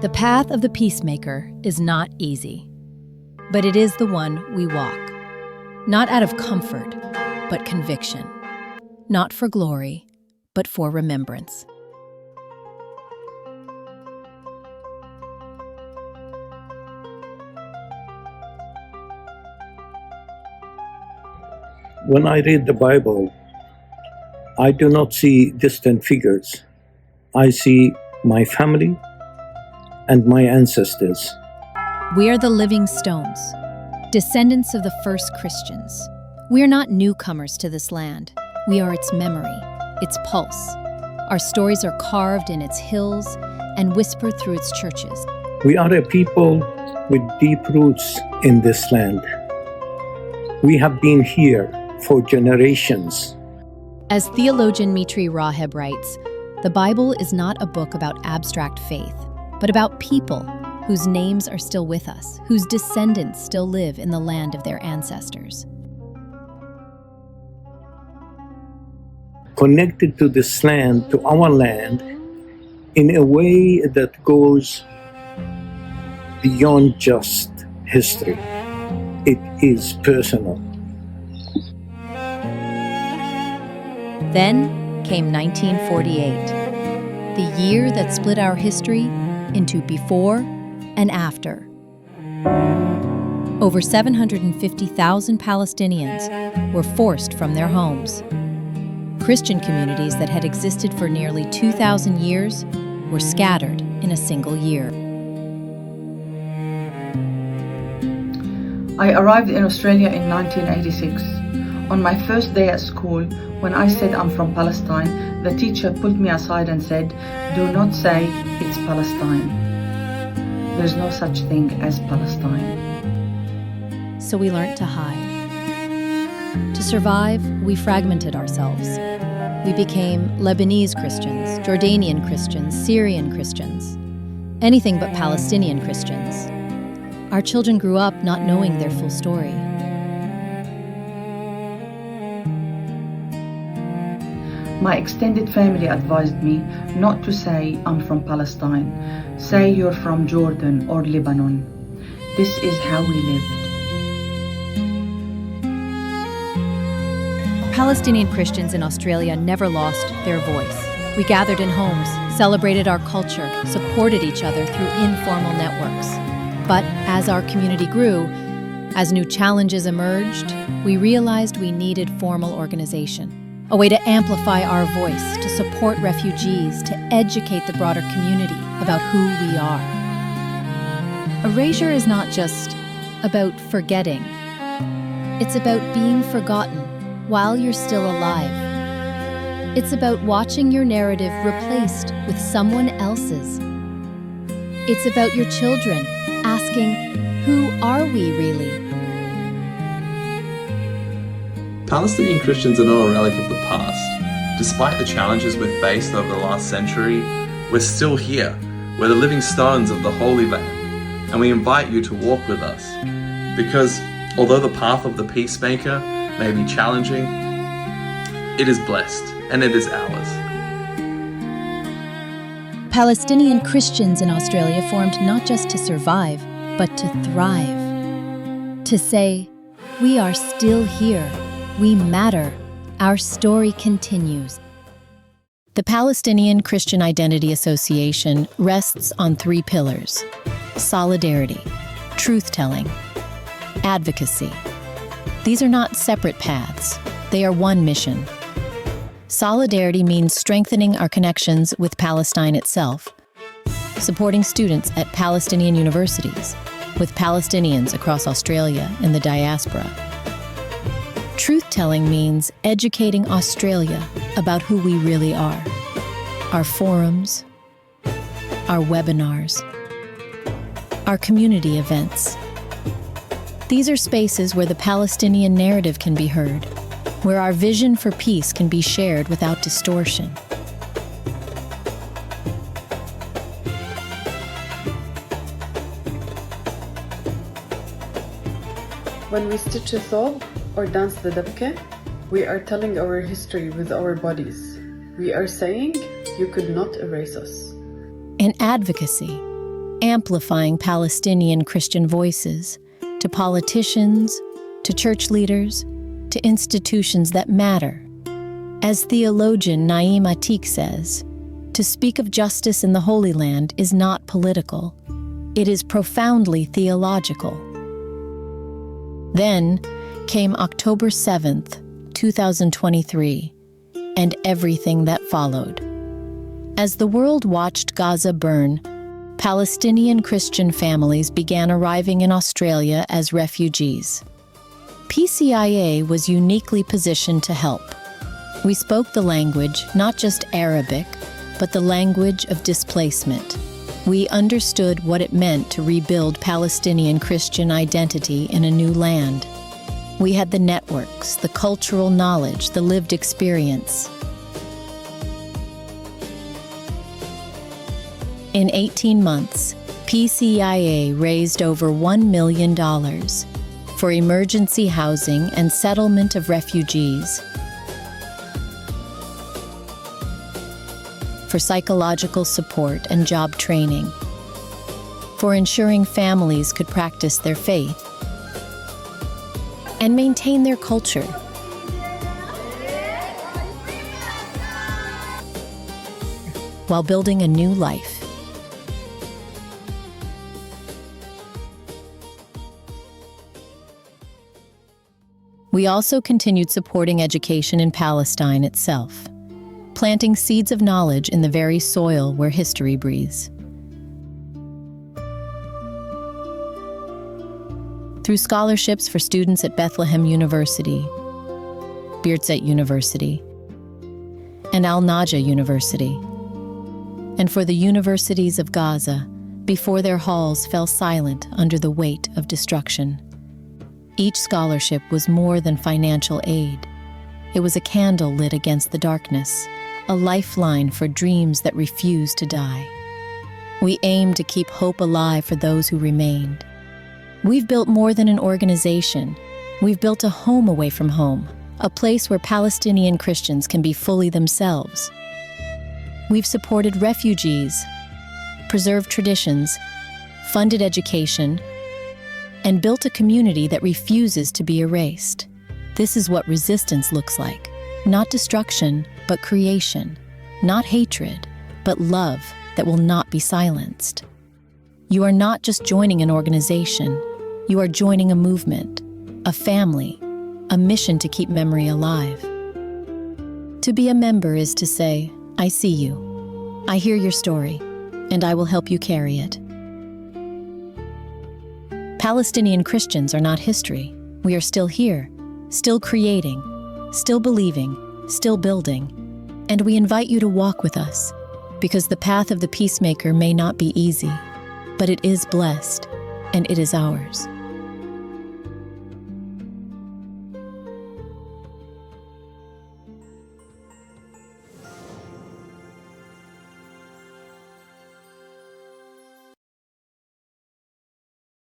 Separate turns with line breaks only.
The path of the peacemaker is not easy, but it is the one we walk, not out of comfort, but conviction, not for glory, but for remembrance.
When I read the Bible, I do not see distant figures. I see my family and my ancestors.
We are the living stones, descendants of the first Christians. We are not newcomers to this land. We are its memory, its pulse. Our stories are carved in its hills and whispered through its churches.
We are a people with deep roots in this land. We have been here for generations.
As theologian Mitri Raheb writes, the Bible is not a book about abstract faith, but about people whose names are still with us, whose descendants still live in the land of their ancestors.
Connected to this land, to our land, in a way that goes beyond just history. It is personal.
Then came 1948, the year that split our history into before and after. Over 750,000 Palestinians were forced from their homes. Christian communities that had existed for nearly 2,000 years were scattered in a single year.
I arrived in Australia in 1986. On my first day at school, when I said I'm from Palestine, the teacher pulled me aside and said, "Do not say it's Palestine. There's no such thing as Palestine."
So we learned to hide. To survive, we fragmented ourselves. We became Lebanese Christians, Jordanian Christians, Syrian Christians, anything but Palestinian Christians. Our children grew up not knowing their full story.
My extended family advised me not to say I'm from Palestine. Say you're from Jordan or Lebanon. This is how we lived.
Palestinian Christians in Australia never lost their voice. We gathered in homes, celebrated our culture, supported each other through informal networks. But as our community grew, as new challenges emerged, we realized we needed formal organization, a way to amplify our voice, to support refugees, to educate the broader community about who we are. Erasure is not just about forgetting. It's about being forgotten while you're still alive. It's about watching your narrative replaced with someone else's. It's about your children asking, who are we really?
Palestinian Christians are not a relic of the past. Despite the challenges we've faced over the last century, we're still here. We're the living stones of the Holy Land, and we invite you to walk with us. Because although the path of the peacemaker may be challenging, it is blessed, and it is ours.
Palestinian Christians in Australia formed not just to survive, but to thrive. To say, we are still here. We matter. Our story continues. The Palestinian Christian Identity Association rests on 3 pillars: solidarity, truth-telling, advocacy. These are not separate paths. They are one mission. Solidarity means strengthening our connections with Palestine itself, supporting students at Palestinian universities, with Palestinians across Australia and the diaspora. Truth-telling means educating Australia about who we really are. Our forums, our webinars, our community events. These are spaces where the Palestinian narrative can be heard, where our vision for peace can be shared without distortion.
When we stitch a thawb or dance the dabke, we are telling our history with our bodies. We are saying, you could not erase us.
And advocacy. amplifying Palestinian Christian voices to politicians, to church leaders, to institutions that matter. As theologian Naim Atik says, to speak of justice in the Holy Land is not political. It is profoundly theological. Then came October 7th, 2023, and everything that followed. As the world watched Gaza burn, Palestinian Christian families began arriving in Australia as refugees. PCIA was uniquely positioned to help. We spoke the language, not just Arabic, but the language of displacement. We understood what it meant to rebuild Palestinian Christian identity in a new land. We had the networks, the cultural knowledge, the lived experience. In 18 months, PCIA raised over $1 million for emergency housing and settlement of refugees, for psychological support and job training, for ensuring families could practice their faith and maintain their culture. While building a new life. We also continued supporting education in Palestine itself, planting seeds of knowledge in the very soil where history breathes. Through scholarships for students at Bethlehem University, Birzeit University, and Al-Najah University, and for the universities of Gaza before their halls fell silent under the weight of destruction. Each scholarship was more than financial aid. It was a candle lit against the darkness, a lifeline for dreams that refused to die. We aimed to keep hope alive for those who remained. We've built more than an organization. We've built a home away from home, a place where Palestinian Christians can be fully themselves. We've supported refugees, preserved traditions, funded education, and built a community that refuses to be erased. This is what resistance looks like. Not destruction, but creation. Not hatred, but love that will not be silenced. You are not just joining an organization. You are joining a movement, a family, a mission to keep memory alive. To be a member is to say, I see you. I hear your story, and I will help you carry it. Palestinian Christians are not history. We are still here, still creating, still believing, still building. And we invite you to walk with us, because the path of the peacemaker may not be easy, but it is blessed, and it is ours.